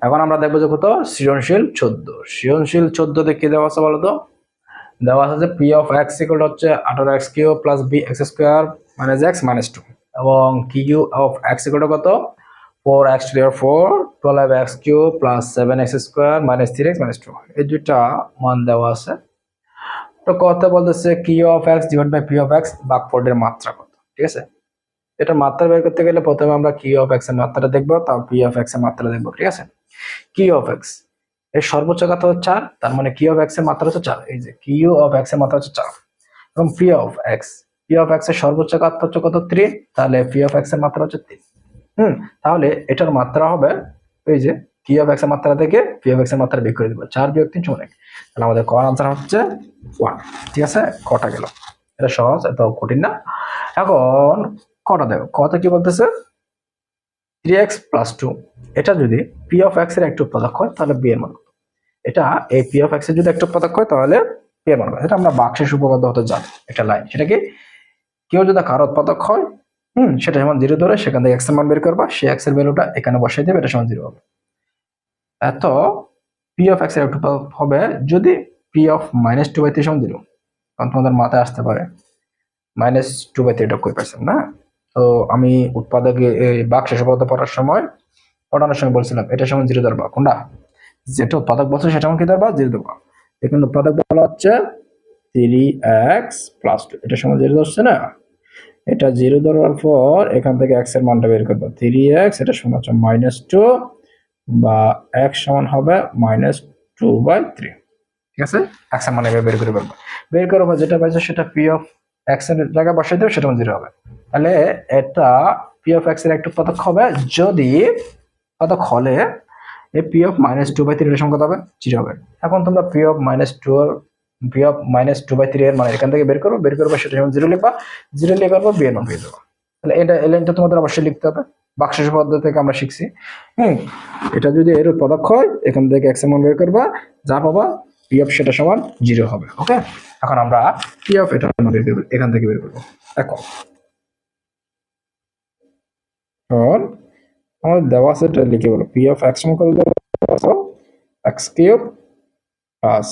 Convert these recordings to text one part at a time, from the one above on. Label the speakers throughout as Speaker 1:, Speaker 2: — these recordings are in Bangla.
Speaker 1: এখন আমরা দেখবো যে কত সৃজনশীল 14। সৃজনশীল 14 তে কি দেওয়া আছে বলতো? দেওয়া আছে যে পি অফ এক্স ইকুয়াল হচ্ছে 18x cube plus b x square minus x minus 2 এবং কিউ অফ এক্স ইকুয়াল কত 4x to the power 4 12x cube plus 7x square minus 3x minus 2 এই দুইটা মান দেওয়া আছে। তো কত বলতেছে Q of X divide by P of X ভাগফলের মাত্রা কত, ঠিক আছে? এটা মাত্রা বের করতে গেলে প্রথমে আমরা কিউ অফ এক্স এর মাত্রাটা দেখবো, তারপর পি অফ এক্স এর মাত্রা দেখবো, ঠিক আছে? কিউ অফ এক্স এর সর্বোচ্চ কত হচ্ছে 4, তার মানে কিউ অফ এক্স এর মাত্রা হচ্ছে 4, এই যে কিউ অফ এক্স এর মাত্রা হচ্ছে 4 এবং পি অফ এক্স এর সর্বোচ্চ মাত্রা হচ্ছে কত 3, তাহলে পি অফ এক্স এর মাত্রা হচ্ছে 3। তাহলে এটার মাত্রা হবে এই যে কিউ অফ এক্স এর মাত্রা থেকে পি অফ এক্স এর মাত্রা বের করে দিব, 4 বিয়োগ 3 সমান 1, তাহলে আমাদের ক আনসার হচ্ছে 1, ঠিক আছে? কটা গেল, এটা সহজ, এত কঠিন না। এখন কটা দেখো, কত কি বলতেছে 3x plus 2, এটা যদি p of x এর একটি উৎপাদক হয় তাহলে b এর মান কত? এটা এই p of x এর যদি একটি উৎপাদক হয় তাহলে p এর মান কত? এটা আমরা বাক্সের উপপাদ্য হতে জানি, এটা লাইন, সেটা কি কেউ যদি কারো উৎপাদক হয় সেটা যেমন 0 ধরে সেখান থেকে x এর মান বের করবা, সেই x এর ভ্যালুটা এখানে বসাই দেবে, এটা সমান 0 হবে। এত p of x এর একটি উৎপাদক হবে যদি p of -2/3 সমান 0, কারণ তোমাদের মাথায় আসতে পারে -2/3 টা কই পাইছেন না? তো আমি উৎপাদকে বাক্সের উপপাদ্য পড়ানোর সময় বলছিলাম এটা সমান 0 ধরবা, কোনটা যেটা উৎপাদক বলছে সেটা সমান কি ধরবা 0 ধরবা। এখানে উৎপাদক বলা হচ্ছে 3x plus 2, এটা সমান 0 ধরছে না? এটা 0 ধরার পর এখান থেকে x এর মানটা বের করবা, 3x এটা সমান হচ্ছে -2 বা x সমান হবে -2/3, ঠিক আছে? x এর মান বের করে ফেলবা, বের করার পর যেটা পাইছো সেটা p of x এর জায়গায় বসাই দেবে, সেটা 0 হবে। তাহলে এটা p of x এর একটা উৎপাদক হবে যদি উৎপাদক হলে এই p of -2/3 এর সমান কত হবে 0 হবে। এখন তোমরা p of -2/3 এর মানে এখান থেকে বের করো, বের করবে সেটা যেমন 0 লিখবা, 0 লেখার পর b এর মান পেয়ে যাবে। তাহলে এটা এই লাইনটা তোমাদের অবশ্যই লিখতে হবে, বাক্সের পদ্ধতি থেকে আমরা শিখছি। এটা যদি এর উৎপাদক হয় এখান থেকে x এর মান বের করবা, যা পাবা p of সেটা সমান 0 হবে। ওকে, এখন আমরা p of এটা বের করব, এখান থেকে বের করব। এখন আমাদের দেওয়া আছে, এটা লিখে বলো p of x সমান কত দেওয়া আছে x cube plus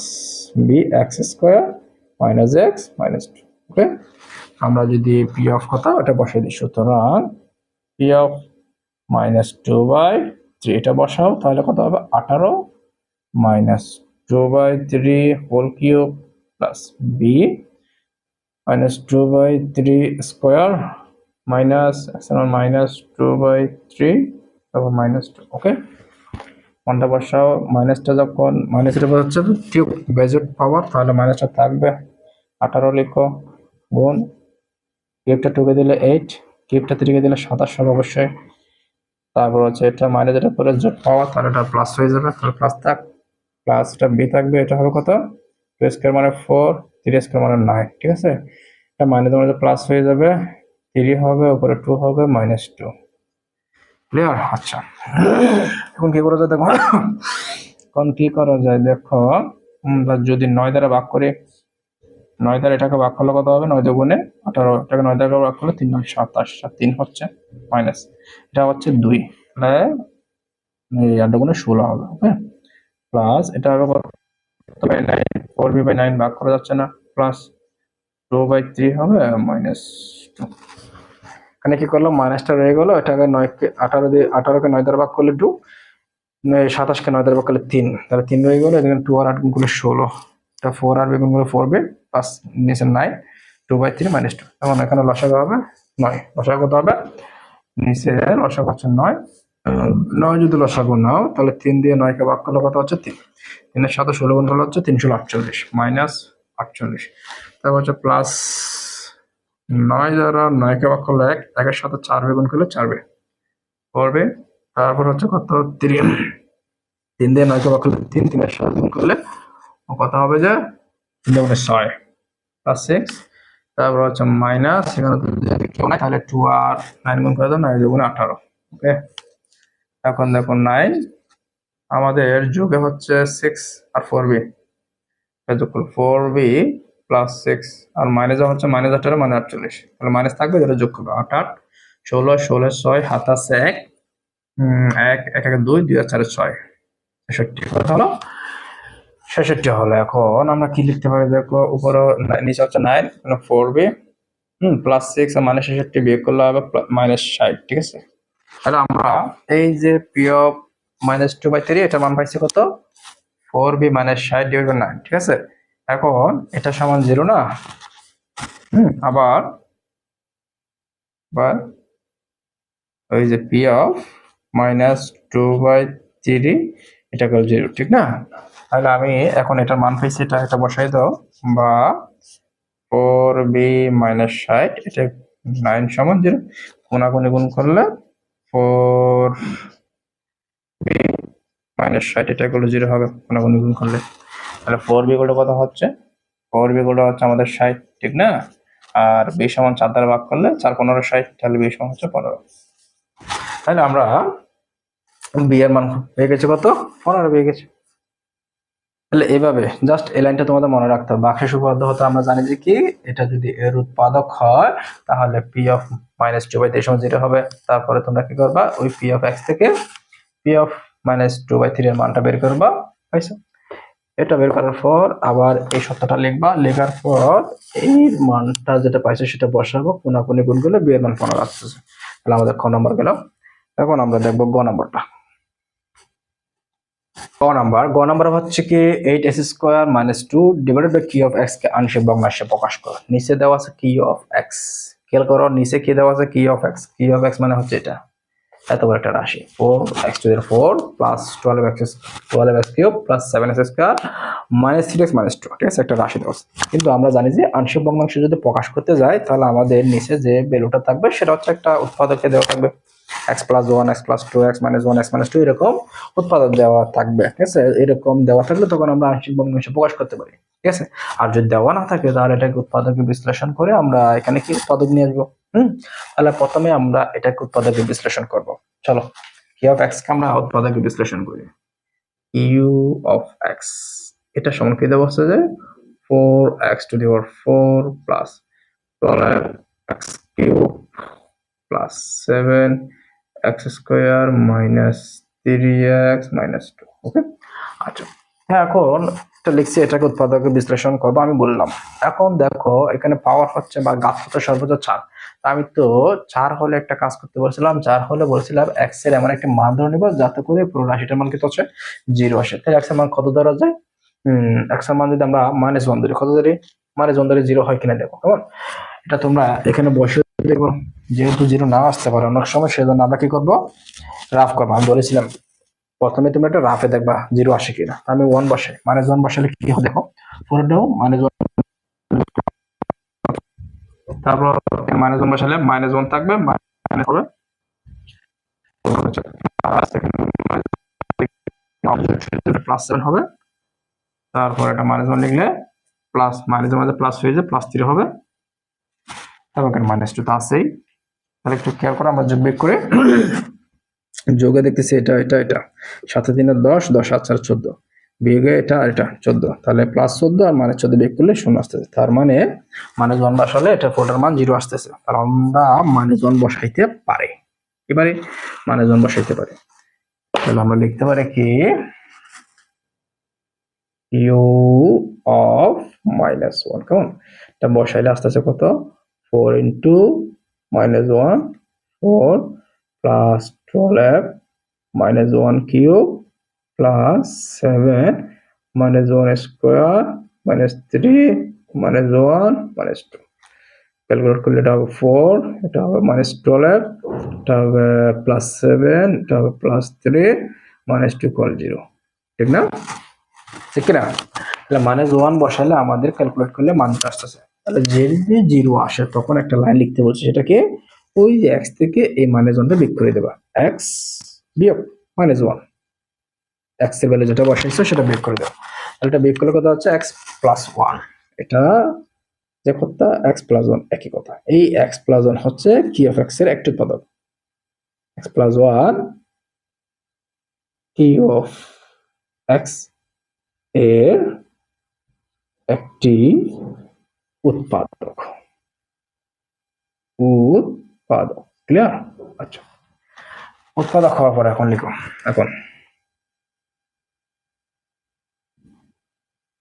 Speaker 1: b x square minus x minus 2। ওকে, আমরা যদি p of কথা এটা বসাই দিই, সুতরাং p of -2/3 এটা বসাও, তাহলে কত হবে 18 -2/3 whole cube plus b -2/3 square minus -2/3 তারপর -2। ওকে, কোনটা বসাও, মাইনাসটা যখন মাইনাসটা হচ্ছে কিউব বেজের পাওয়ার, তাহলে মাইনাসটা থাকবে, 18 লিখো গুণ কিউবটা 2 কে দিলে 8, কিউবটা 3 কে দিলে 27 হবে অবশ্যই, তারপর হচ্ছে এটা মাইনাস এটা পরে যোগ পাওয়ার, তাহলে এটা প্লাস হয়ে যাবে, তাহলে প্লাস থাক, প্লাসটা বি থাকবে, এটা হবে কত 2 স্কয়ার মানে 4, 3 স্কয়ার মানে 9, ঠিক আছে? এটা মাইনাস মানে প্লাস হয়ে যাবে, 3 হবে উপরে 2 হবে -2। ক্লিয়ার? আচ্ছা, এখন কি করা যায় দেখো, এখন কি করা যায় দেখো, যদি 9 দ্বারা ভাগ করি, 9 দ্বারা এটাকে ভাগ করলে কত হবে, 9 দুগুণে 18, এটাকে 9 দ্বারা ভাগ করলে 3 9 27, 3 হচ্ছে মাইনাস, এটা হচ্ছে 2, তাহলে এই 8 দুগুণে 16 হবে। ওকে, প্লাস এটা হবে কত 4b/9 ভাগ করা যাচ্ছে না, প্লাস 2/3 হবে -2। এখানে কি করলাম, মাইনাসটা রয়ে গেল, এটাকে 9 কে 18 দিয়ে 18 কে 9 দ্বারা ভাগ করলে 2, 27 কে 9 দ্বারা ভাগ করলে 3, তাহলে 3 রয়ে গেল, এখানে 2 আর 8 গুণ করলে 16, এটা 4 আর গুণ করলে 4b প্লাস নিচে 9 2/3 -2, এখন এখানে লসাগু হবে 9, লসাগু কত হবে, নিচে লসাগু হচ্ছে 9, 9 যদি লসাগু নাও তাহলে 3 দিয়ে 9 কে ভাগ করলে কত হচ্ছে 3, 3 এর সাথে 16 গুণ করলে হচ্ছে 348 -48, তারপর হচ্ছে প্লাস 9 দ্বারা 9 কে ভাগ করলে 1, 1 এর সাথে 4 গুণ করলে 4b 4b, তারপর হচ্ছে কত 3, 3 দিয়ে 9 কে ভাগ করলে 3, 3 এর সাথে গুণ করলে কত হবে যে 3 গুণে 6 প্লাস 6, তারপর হচ্ছে মাইনাস, এখানে যদি কেউ নাই তাহলে 2 আর 9 গুণ করে দাও, 9 দুগুণে 18। ওকে, এখন দেখো 9 আমাদের যোগে হচ্ছে 6 আর 4b, যোগ করলে 4b প্লাস 6 আর মাইনাস হচ্ছে -18 মানে 48, তাহলে মাইনাস থাকবে, যেটা যোগ করবে 8 8 16 16 6 হাত আছে 1 1 1 2 2 আর 4 6, 66 কত হলো 66 হলো। এখন আমরা কি লিখতে পারি দেখো, উপরে নিচে হচ্ছে 9 4b +6 মানে 66 বিয়োগ করলে হবে -60, ঠিক আছে। তাহলে আমরা এই যে পি অফ -2/3 এটার মান পাইছি কত 4b -60/9, ঠিক আছে। এখন এটা সমান 0 না, আবার ওই যে পি অফ -2/3 এটা কল 0, ঠিক না। তাহলে আমি এখন এটার মান পাইছি, এটা বসাই দাও, বা 4b -60 এটা 9 সমান 0, কোনাকুনি গুণ করলে 4b -60 এটা গুলো 0 হবে কোনাকুনি গুণ করলে। তাহলে 4b গুলো কত হচ্ছে, 4b গুলো হচ্ছে আমাদের 60, ঠিক না। আর b সমান 4 দ্বারা ভাগ করলে 4 15 60, তাহলে b সমান হচ্ছে 15। তাহলে আমরা b এর মান পেয়ে গেছি কত 15 পেয়ে গেছি। তাহলে এইভাবে জাস্ট এই লাইনটা তোমাদের মনে রাখতে হবে। ভাগশেষ উপপাদ্য হতে আমরা জানি যে কি, এটা যদি এর উৎপাদক হয় তাহলে পি অফ -2/3 সমান 0 হবে। তারপরে তোমরা কি করবা, ওই পি অফ এক্স থেকে পি অফ -2/3 এর মানটা বের করবা, পাইছো। এটা বের করার পর আবার এই সত্যটা লিখবা, লেখার পর এই মানটা যেটা পাইছো সেটা বসাবো, কোনাকুনি গুণ করলে বি এর মান 15 আসতেছে। তাহলে আমাদের খ নম্বর গেল। এখন আমরা দেখবো গ নম্বরটা। গ নাম্বার হচ্ছে কি 8x² - 2 divided by Q of X কে আংশিক ভগ্নাংশে প্রকাশ করো। নিচে দেওয়া আছে কিউ অফ এক্স, খেয়াল করো নিচে কি দেওয়া আছে q of x. Q of x মানে হচ্ছে এটা, এত বড় একটা রাশি 4x⁴ plus 12x³ plus 7x² minus 3x minus 2, ঠিক আছে, একটা রাশি দেওয়া আছে। কিন্তু আমরা জানি যে আংশিক ভগ্নাংশ যদি প্রকাশ করতে যাই তাহলে আমাদের নিচে যে ভ্যালুটা থাকবে সেটা হচ্ছে একটা উৎপাদকে দেওয়া থাকবে, x+1 x+2 x-1 x-2 এরকম উৎপাদক দেওয়া থাকবে, ঠিক আছে। এরকম দেওয়া থাকলে তখন আমরা আংশিক ভগ্নাংশ প্রকাশ করতে পারি, ঠিক আছে। আর যদি দেওয়া না থাকে তাহলে এটাকে উৎপাদকে বিশ্লেষণ করে আমরা এখানে কি উৎপাদক নিয়ে আসবো। তাহলে প্রথমে আমরা এটাকে উৎপাদকে বিশ্লেষণ করব। চলো কিউ অফ এক্স কে আমরা উৎপাদকে বিশ্লেষণ করি। কিউ অফ এক্স এটা সমান কি দেওয়া আছে যে 4x⁴ plus 12x³ plus 7x² minus 3x minus 2, ওকে। আচ্ছা হ্যাঁ, এখন এটা লিখছি এটাকে উৎপাদকে বিশ্লেষণ করবো আমি বললাম। এখন দেখো এখানে পাওয়ার হচ্ছে বা ঘাত হচ্ছে সর্বোচ্চ 4। আমি তো 4 হলে একটা কাজ করতে বলছিলাম, 4 হলে বলছিলাম এক্স এর এমন একটা মান ধরে নিব যাতে করে পুরো রাশিটার মান কত হচ্ছে 0 আসে। তাহলে এক্স এর মান কত ধরা যায়, এক্স এর মান যদি আমরা -1 ধরি, কত ধরি -1 ধরে 0 হয় কিনা দেখো, কেমন। এটা তোমরা এখানে বসে দেখো, যেহেতু 0 না আসতে পারে অনেক সময়, সেজন্য আমরা কি করবো রাফ করবো। আমি বলেছিলাম প্রথমে তুমি একটা রাফে দেখবা 0 আসে কিনা। আমি 1 বসে -1 বসালে কি হবে দেখো, পুরোটাও -1, তারপর -1 বসালে -1 থাকবে, মাইনাস হবে +7 হবে। তারপর এটা -1 লিখলে প্লাস মাইনাসের মধ্যে প্লাস হয়ে যায় +3 হবে। তারপর এখানে -2 তো আছেই। তাহলে একটু খেয়াল করে আমরা যোগ বিয়োগ করে যোগে দেখতেছি এটা এটা এটা 7 3 10 10 7 4 14 বিয়োগে এটা আর এটা 14, তাহলে +14 আর -14 বিয়োগ করলে 0 আসতেছে। তার মানে -1 বসালে এটা পুরোটার মান 0 আসতেছে। তাহলে আমরা -1 বসাইতে পারি, এবারে -1 বসাইতে পারি। তাহলে আমরা লিখতে পারি কি কিউ অফ -1, কেমন। এটা বসাইলে আসতেছে কত 4 × -1 4 plus 12 -1 cube plus 7 -1² minus 3 -1 -2। Calculate করলে এটা হবে 4, এটা হবে -12, এটা হবে +7, এটা হবে +3 -2 = 0, ঠিক না, ঠিক না। তাহলে -1 বসালে আমাদের ক্যালকুলেট করলে মানটা আসতেছে। তাহলে যদি 0 আসে তখন একটা লাইন লিখতে বলছে, সেটাকে ওই যে x থেকে এই -1টা বিয়োগ করে দেবা, x বিয়োগ -1, x এর ভ্যালু যেটা বসাইছো সেটা বিয়োগ করে দেবা। তাহলে এটা বিয়োগ করলে কত হচ্ছে x+1, এটা যে কথা x+1 একই কথা। এই x+1 হচ্ছে কি অফ x এর একটি উৎপাদক, x+1 কি অফ x এর একটি উৎপাদক, উৎপাদক, ক্লিয়ার। আচ্ছা উৎপাদক হওয়ার পর এখন লিখো, এখন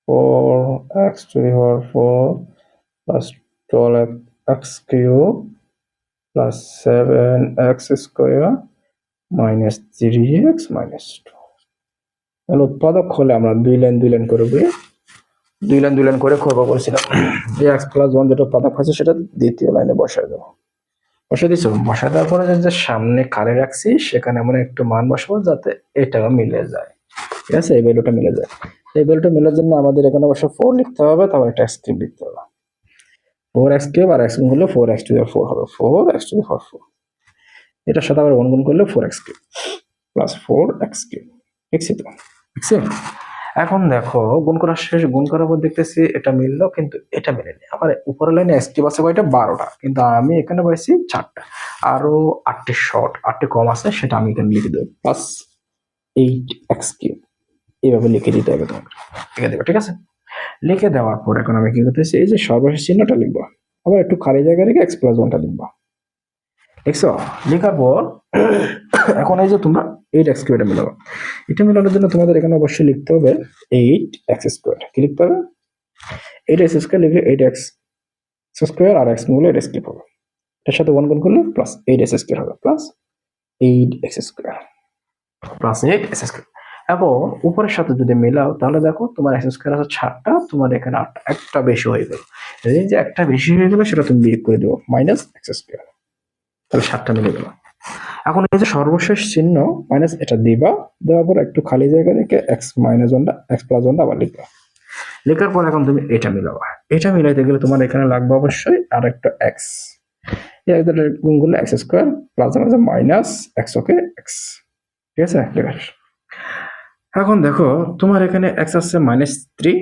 Speaker 1: 4x to the power 4 plus 12x cube plus 7x square minus 3x minus 2. তাহলে উৎপাদক হলে আমরা দুই লাইন করে করবো বলছিলাম যে x প্লাস 1 যেটা উৎপাদক হয়েছে সেটা দ্বিতীয় লাইনে বসায় দেবো। বসে দিছো, বসা দেওয়ার পরে যে সামনে কারে রাখছি সেখানে আমরা একটু মান বসাবো যাতে এটাও মিলে যায়। ঠিক আছে, এই ভ্যালুটা মিলে যায়। এই ভ্যালুটা মেলার জন্য আমাদের এখানে অবশ্য 4 লিখতে হবে, তারপর একটা x কিউব লিখতে হবে। 4x কিউব আর x গুণ করলে 4x টু দি 4 হবে, 4x টু দি 4 4। এটার সাথে আবার গুণ করলে 4x cube plus 4x cube. লিখছি তো? লিখছি। এখন দেখো গুণ করা শেষ, গুণ করার পর দেখতেছি এটা মিললো কিন্তু এটা মিলেনি। আবার উপরের লাইনে x কিউব আছে কয়টা? 12টা, কিন্তু আমি এখানে পাইছি 4টা। আরো 8টি শর্ট, 8টি কম আছে, সেটা আমি এখানে লিখে দেবো প্লাস 8x কিউব। এইভাবে লিখে দিতে হবে তোমাকে, লিখে দেবে। ঠিক আছে, লিখে দেওয়ার পর এখন আমি কি করতেছি, এই যে সর্বশেষ চিহ্নটা লিখবো, আবার একটু খালি জায়গা রেখে x প্লাস 1টা লিখবো। লিখছো? লেখার পর এখন এই যে তোমরা 8x স্কোয়ারটা মিলাবো। এটা মেলানোর জন্য তোমাদের এখানে অবশ্যই লিখতে হবে 8x স্কোয়ার। কি লিখতে হবে? 8x স্কোয়ার লিখলে 8x স্কোয়ার আর x গুণ 8x কিউব হবে। এর সাথে 1 গুণ করলে প্লাস 8x স্কোয়ার হবে, plus 8x square plus 8x square. এখন উপরের সাথে যদি মেলাও তাহলে দেখো তোমার x স্কোয়ার আছে 4টা, তোমার এখানে 8টা, একটা বেশি হয়ে গেল। এই যে একটা বেশি হয়ে গেল সেটা তুমি বিয়োগ করে দেবো, মাইনাস x স্কোয়ার। তাহলে 7টা মিলে গেল। এখন এই যে সর্বশেষ চিহ্ন মাইনাস এটা দিবা, দেওয়ার পর একটু খালি জায়গা রেখে এক্স মাইনাস 1টা, এক্স প্লাস 1টা আবার লিখবা। লেখার পর এখন তুমি এটা মিলাবা। এটা মিলাইতে গেলে তোমার এখানে লাগবে অবশ্যই আর একটা এক্স। গুণ করলে X square plus minus X, okay X. ঠিক আছে, লেখা শেষ। এখন দেখো তোমার এখানে এক্স আছে -3,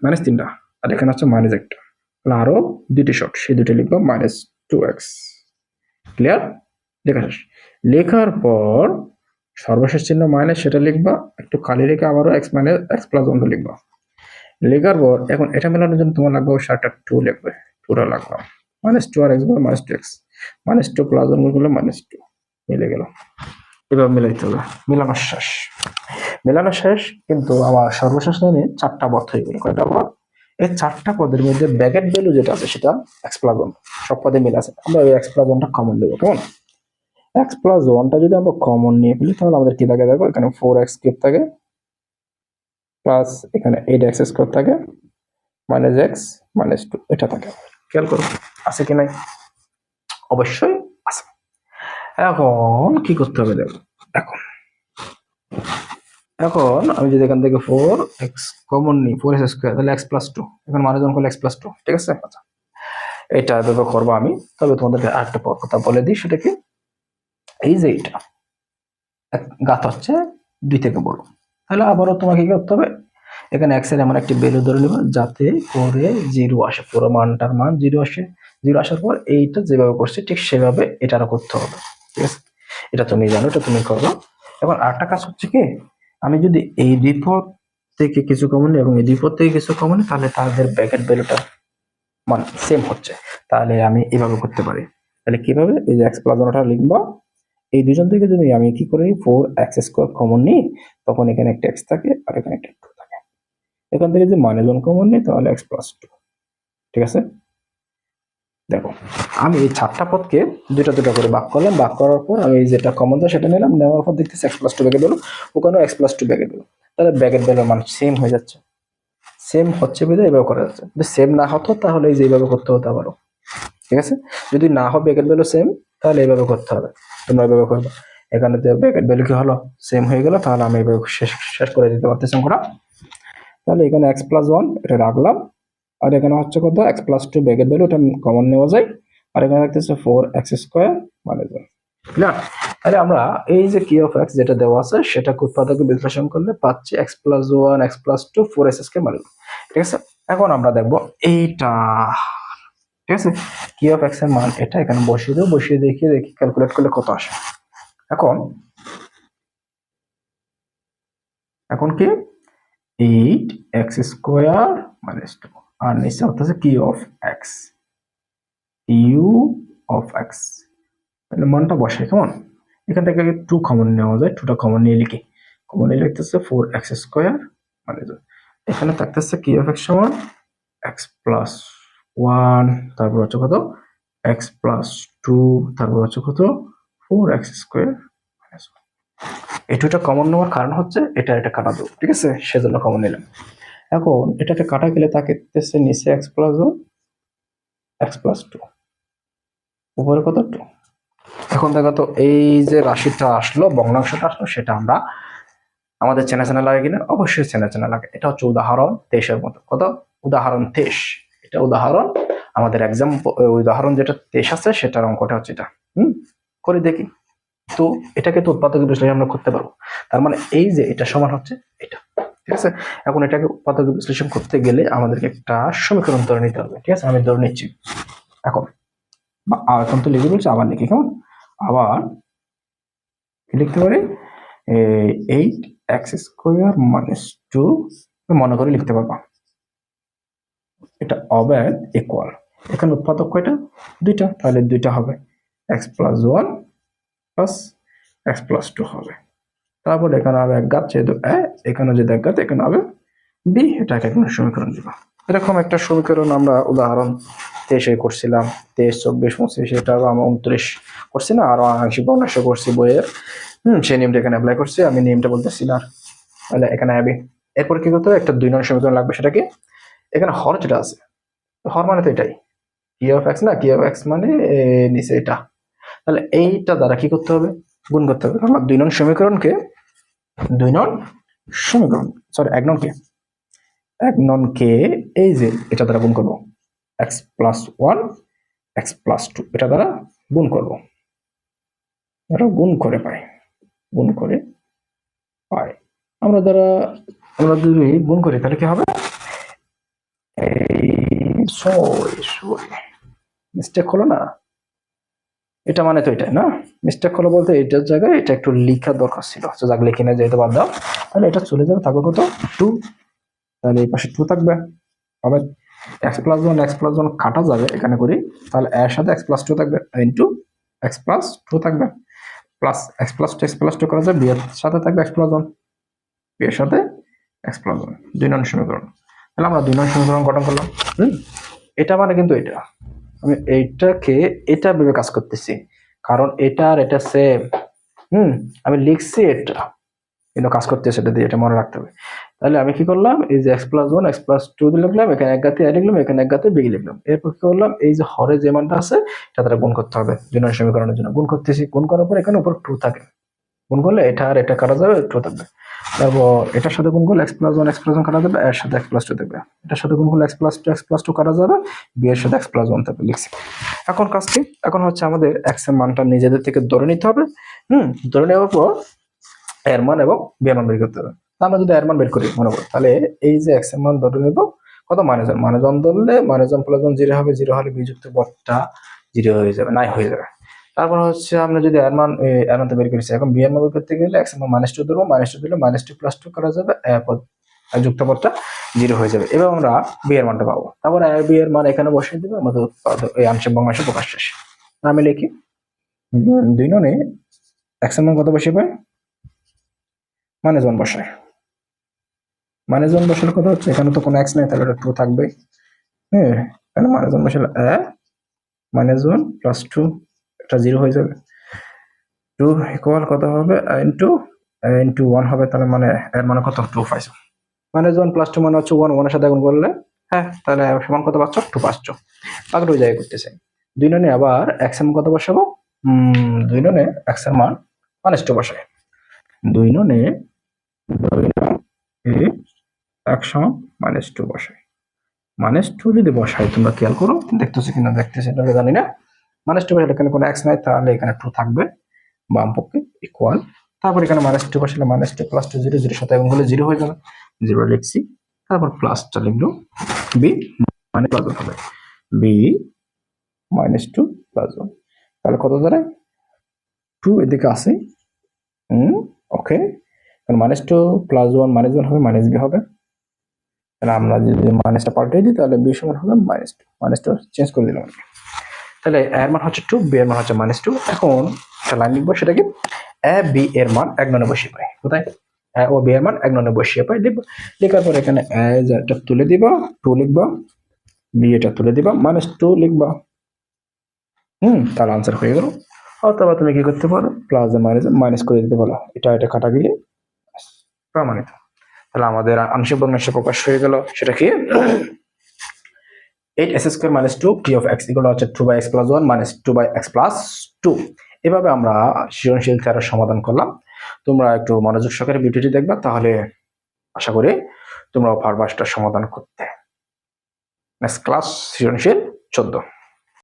Speaker 1: মাইনাস 3টা, আর এখানে আছে মাইনাস 1টা, আরো 2টি শর্ট, সেই 2টি লিখবা -2x। ক্লিয়ার? লেখা শেষ। লেখার পর সর্বশেষ চিহ্ন মাইনাস, সেটা লিখবা, একটু খালি রেখে আবারও এক্স মাইনাস এক্স প্লাস 1টা লিখবা। লেখার পর এখন এটা মেলানোর জন্য তোমার লাগবে অবশ্যই একটা 2 লিখবে, 2টা লাগবে, -2 আর x গুণ -2x, -2 প্লাস 1 করলে -2 মিলে গেল। এভাবে মিলাইতে হবে। মিলানো শেষ। মেলানো শেষ, কিন্তু আমার সর্বশেষ লাইনে 4টা পদ হয়ে গেল। কয়টা পদ? এই 4টা পদের মধ্যে ব্র্যাকেট ভ্যালু যেটা আছে সেটা x প্লাস 1, সব পদে মিল আছে। আমরা ওই x প্লাস 1টা কমন দেবো, কেমন? x প্লাস 1টা যদি আমরা কমন নিয়ে ফেলি তাহলে আমাদের কি থাকে দেখো, এখানে 4x কিউব থাকে, প্লাস এখানে 8x স্কোয়ার থাকে, মাইনাস x মাইনাস 2 এটা থাকে। খেয়াল করো আছে কি নাই? অবশ্যই আছে। এখন কি করতে হবে দেখো, এখন এখন আমি যদি এখান থেকে 4x কমন নিই, 4x স্কোয়ার, তাহলে x প্লাস 2, এখন মানে যখন করলে x প্লাস 2। ঠিক আছে, আচ্ছা এটা এভাবে করবো আমি। তবে তোমাদেরকে আরেকটা কথা বলে দিই, সেটা কি, এই যে এটা গাত হচ্ছে 2 থেকে বড়, তাহলে আবারও তোমাকে কি করতে হবে, এখানে x এর এমন একটি ভ্যালু ধরে নেবা যাতে করে 0 আসে, পুরো মানটার মান 0 আসে। 0 আসার পর এইটা যেভাবে করছে ঠিক সেভাবে এটারও করতে হবে। ঠিক আছে, এটা তুমি জানো, এটা তুমি করবা। এখন আরেকটা কাজ হচ্ছে কি, আমি যদি এই দুই পদ থেকে কিছু কমন নিই এবং এই দুই পদ থেকে কিছু কমন নিই, তাহলে তাদের ব্র্যাকেট ভ্যালুটা মান সেম হচ্ছে, তাহলে আমি এভাবে করতে পারি। তাহলে কিভাবে, এই যে x প্লাস 1টা লিখবা, এই দুজন থেকে যদি আমি কি করি 4x স্কোয়ার কমন নিই, তখন এখানে একটা x থাকে আর এখানে একটা 2 থাকে। এখান থেকে যদি -1 কমন নিই তাহলে x প্লাস 2। ঠিক আছে, দেখো আমি এই 4টা পদকে দুটা দুটা করে ভাগ করলাম, ভাগ করার পর আমি যেটা কমন যায় সেটা নিলাম, নেওয়ার পর দেখতেছি x প্লাস 2 ব্র্যাকেট হলো, ওখানেও x প্লাস 2 ব্র্যাকেট হলো, তাহলে ব্র্যাকেট ভ্যালুর মান সেম হয়ে যাচ্ছে। সেম হচ্ছে বিধায় এভাবে করা যাচ্ছে। যদি সেম না হতো তাহলে এই যে এইভাবে করতে হতো আবারও। ঠিক আছে, যদি না হয় ব্র্যাকেট ভ্যালু সেম, তাহলে এইভাবে করতে হবে, তোমরা এইভাবে করবে। এখানে যে ব্র্যাকেট ভ্যালু কি হলো, সেম হয়ে গেল, তাহলে আমি এইভাবে শেষ করে দিতে পারতেছি অঙ্কটা। তাহলে এখানে x প্লাস 1 এটা রাখলাম, আর এখানে হচ্ছে কত, x প্লাস 2 ব্র্যাকেট ভ্যালু, এটা কমন নেওয়া যায়, আর এখানে থাকতেছে 4x স্কোয়ার মাইনাস 1। ক্লিয়ার? তাহলে আমরা এই যে কি অফ x যেটা দেওয়া আছে সেটা উৎপাদকে বিশ্লেষণ করলে পাচ্ছি x plus 1, x plus 2, 4x square minus 1। ঠিক আছে, এখন আমরা দেখবো এইটা। ঠিক আছে, কি অফ x এর মান এটা এখানে বসিয়ে দেবো, বসিয়ে দেখি ক্যালকুলেট করলে কত আসে। এখন এখন কি 8x স্কোয়ার মাইনাস 2, আর নিচে হচ্ছে কি of x, u of x, তাহলে মানটা বসে, কেমন? এখান থেকে 2 কমন নেওয়া যায়, 2টা কমন নিয়ে লিখি, কমন নিয়ে লিখতেছে 4x স্কোয়ার মাইনাস 2। এখানে থাকতেছে কি অফ এক্স সমান এক্স প্লাস ওয়ান, তারপর হচ্ছে কত এক্স প্লাস টু, তারপর হচ্ছে কত 4x² এই দুটো কমন নেওয়ার কারণ হচ্ছে এটা কাটা দেবো, ঠিক আছে, সেজন্য কমন নিলাম। এখন এটাকে কাটা গেলে তাকে নিচে x plus one x plus two, উপরে কত টু। এখন দেখো তো এই যে রাশিটা আসলো, ভগ্নাংশটা আসলো, সেটা আমরা আমাদের চেনা লাগে কিনা, অবশ্যই চেনা লাগে। এটা হচ্ছে উদাহরণ 23-এর মতো। কত উদাহরণ 23, এটা উদাহরণ, আমাদের এক্সাম উদাহরণ যেটা 23 আছে সেটার অঙ্কটা হচ্ছে এটা। করে দেখি তো, এটাকে তো উৎপাদক বিশ্লেষণ আমরা করতে পারবো। তার মানে এই যে এটা সমান হচ্ছে এটা, ঠিক আছে। এখন এটাকে উৎপাদক বিশ্লেষণ করতে গেলে আমাদেরকে একটা সমীকরণ ধরে নিতে হবে, ঠিক আছে। আমি ধরে নিচ্ছি এখন, এখন তো লিখে বলছি, আবার লিখি কেমন, আবার লিখতে পারি 8x² - 2 মনে করে লিখতে পারবো। এটা অবেদ ইকুয়াল, এখানে উৎপাদক কয়টা, দুইটা, তাহলে দুইটা হবে x plus one plus x plus two হবে। তারপর এখানে হবে এক ঘাত, যেহেতু এখানে যদি এক ঘাত, এখানে হবে বি, এটাকে এখন সমীকরণ দিব। এরকম একটা সমীকরণ আমরা উদাহরণ 23-এ করছিলাম, 23, 24, 25, এটা আমরা 29 করছি না, আরো আংশিক ভগ্নাংশ করছি বইয়ের। সেই নিয়মটা এখানে অ্যাপ্লাই করছি, আমি নিয়মটা বলতেছি না। তাহলে এখানে হবে, এরপর কি করতে হবে, একটা 2 নং সমীকরণ লাগবে। সেটা কি, এখানে হর যেটা আছে, হর মানে তো এটাই কি অফ এক্স না, কি অফ এক্স মানে নিচে এটা। তাহলে এইটা দ্বারা কি করতে হবে, গুণ করতে হবে। আমরা 2 নং সমীকরণকে 2 নং সমীকরণ সরি 1 নং কে 1 নং কে এই যে এটা দ্বারা গুণ করব, x plus one x plus two, এটা দ্বারা গুণ করব। এটা গুণ করে পাই, গুণ করে পাই আমরা দ্বারা, আমরা যদি গুণ করি তাহলে কি হবে, মিস্টেক হলো না, এটা মানে তো এটাই না, মিস্টেক হলো বলতে এটার জায়গায় এটা একটু লেখা দরকার ছিল, যাক লিখে না, যেহেতু বাদ দাও। তাহলে এটা চলে যাবে, থাকবে কত 2, তাহলে এই পাশে 2 থাকবে। আবার এক্স প্লাস ওয়ান কাটা যাবে এখানে করি, তাহলে এর সাথে এক্স প্লাস টু থাকবে, ইন্টু এক্স প্লাস টু থাকবে, প্লাস এক্স প্লাস টু করা যায়, বি এর সাথে থাকবে এক্স প্লাস ওয়ান, বি এর সাথে এক্স প্লাস ওয়ান, 2 নং সমীকরণ। তাহলে আমরা 2 নং সমীকরণ গঠন করলাম। এটা মানে কিন্তু এটা, আমি এইটাকে এটা ভেবে কাজ করতেছি, কারণ এটা আর এটা সেম। আমি লিখছি এটা, কিন্তু কাজ করতে সেটা দিয়ে, এটা মনে রাখতে হবে। তাহলে আমি কি করলাম, এই যে x plus one x plus two লিখলাম, এখানে এক গাতে লিখলাম, এখানে এক গাতে বি লিখলাম। এরপর কি করলাম, এই যে হরে যে মানটা আছে এটা দ্বারা গুণ করতে হবে, 2 নং সমীকরণের জন্য গুণ করতেছি। গুণ করার পর এখানে উপর 2 থাকে, গুণ করলে এটা আর এটা কাটা যাবে, 2 থাকবে। তারপর এটার সাথে গুণ করলে এক্স প্লাস ওয়ান কাটা যাবে, এর সাথে এক্স প্লাস টু থাকবে। এটার সাথে গুণ করলে এক্স প্লাস টু কাটা যাবে, বি এর সাথে এক্স প্লাস ওয়ান থাকবে, লিখছি। এখন কাজ কি, এখন হচ্ছে আমাদের এক্স এর মানটা নিজেদের থেকে ধরে নিতে হবে। ধরে নেওয়ার পর এর মান এবং বি এর মান বের করতে হবে। আমরা যদি এর মান বের করি মনে করো, তাহলে এই যে এক্স এর মান ধরে নেব কত, -1 ধরলে -1 প্লাস 1 জিরো হবে, জিরো হলে বিযুক্ত পদটা জিরো হয়ে যাবে, নাই হয়ে যাবে। তারপর হচ্ছে আমরা যদি এর মান তো বের করেছি, এখন বি এর মান বের করতে গেলে এক্স এর মান -2 ধরবো, -2 দিলে -2 প্লাস 2 করা যাবে, যুক্ত পদটা জিরো হয়ে যাবে। এবার আমরা বি এর মানটা পাবো। তারপর বি এর মান এখানে বসিয়ে দিব, আমাদের এই আংশিক ভগ্নাংশ প্রকাশ শেষ। আমি লিখি 2 ননে এক্স এর মান কত বসিয়ে পাই, -1 বসায়, -1 বসালে কত হচ্ছে, এখানে তো কোনো এক্স নাই, তাহলে এটা 2 থাকবে। এখানে -1 বসালে -1 প্লাস 2, এটা 0 হয়ে যাবে। 2 ইকুয়াল কত হবে, ইন্টু 1 হবে, তাহলে মানে এর মানে কত, 2 পাইছো। -1 প্লাস 2 মানে হচ্ছে 1, 1 এর সাথে গুণ করলে তাহলে সমান কত পাচ্ছ, 2 পাচ্ছ। তারপরে ওই জায়গায় করতেছে 2 ননে আবার এক্স এর মান কত বসাবো, 2 ননে এক্স এর মান -2 বসায়, 2 ননে এক্স সমান -2 বসায়। -2 যদি বসাই, তোমরা খেয়াল করো, দেখতেছো কিনা, দেখতেছি এটা জানি না। -2 বসালে এখানে কোনো এক্স নাই, তাহলে এখানে 2 থাকবে বাম পক্ষে, ইকুয়াল। তারপর এখানে -2 বসালে -2 প্লাস 2 0, 0 সাথে গুণ করলে 0 হয়ে যাবে, 0 লিখছি। তারপর প্লাসটা লিখলো, বি মানে প্লাস 1 হবে, বি -2 প্লাস 1, তাহলে কত দাঁড়ায়, 2 এদিকে আসে। ওকে, -2 প্লাস 1 -1 হবে, -b হবে। তাহলে আমরা যদি মাইনাসটা পাল্টে দিই, তাহলে বি সমান হবে -2 চেঞ্জ করে দিলাম। তাহলে এর মান হচ্ছে 2, বি এর মান হচ্ছে -2। এখন একটা লাইন লিখবো, সেটা কি, এ বি এর মান 1 ননে বসিয়ে পাই, কোথায় ও বি এর মান 1 ননে বসিয়ে পাই লিখবো। লেখার পর এখানে এটা তুলে দিবা 2 লিখবা, বি এটা তুলে দিবা -2 লিখবা। তার আনসার হয়ে গেল। অথবা তুমি কি করতে পারো, প্লাস মাইনাস করে দিতে পারো, এটা কাটা গেলে প্রমাণিত। তাহলে আমাদের আংশিক ভগ্নাংশ প্রকাশ হয়ে গেল। সেটা কি 8x² - 2 p of x = হচ্ছে 2/x + 1 - 2/x + 2। এভাবে আমরা সৃজনশীল ধারার সমাধান করলাম। তোমরা একটু মনোযোগ সহকারে ভিডিওটি দেখবা, তাহলে আশা করি তোমরা পারবা সমাধান করতে। নেক্সট ক্লাস সৃজনশীল 14।